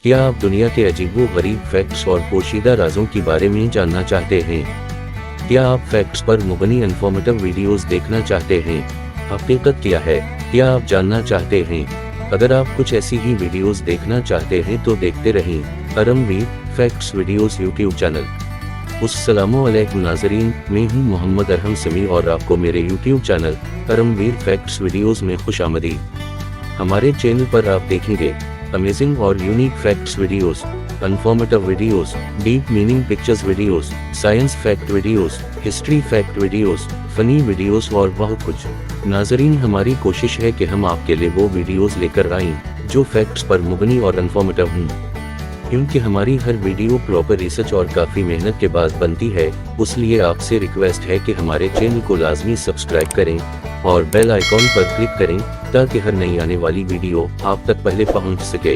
क्या आप दुनिया के अजीबो-गरीब फैक्ट्स और पोशीदा राजों के बारे में जानना चाहते हैं? क्या आप फैक्ट्स पर मुबनी इन्फॉर्मेटिव वीडियोस देखना चाहते हैं? हकीकत क्या है, क्या आप जानना चाहते हैं? अगर आप कुछ ऐसी ही वीडियोस देखना चाहते हैं तो देखते रहें Karamveer facts videos YouTube channel. अस्सलामुअलैकुम नाज़रीन, मैं हूं मोहम्मद अरहम समी और आपको मेरे YouTube channel Karamveer facts videos में खुशामदीद। हमारे चैनल पर आप देखेंगे अमेजिंग और unique facts videos, informative videos, deep meaning pictures videos, science fact videos, history fact videos, funny videos और बहुत कुछ। नाजरीन, हमारी कोशिश है कि हम आपके लिए वो वीडियोस लेकर आएं जो फैक्ट्स पर मुबनी और इन्फॉर्मेटिव हों, क्योंकि हमारी हर वीडियो प्रॉपर रिसर्च और काफ़ी मेहनत के बाद बनती है। इसलिए आपसे रिक्वेस्ट है कि हमारे चैनल को लाजमी सब्सक्राइब करें और बेल आइकॉन पर क्लिक करें ताकि हर नई आने वाली वीडियो आप तक पहले पहुंच सके।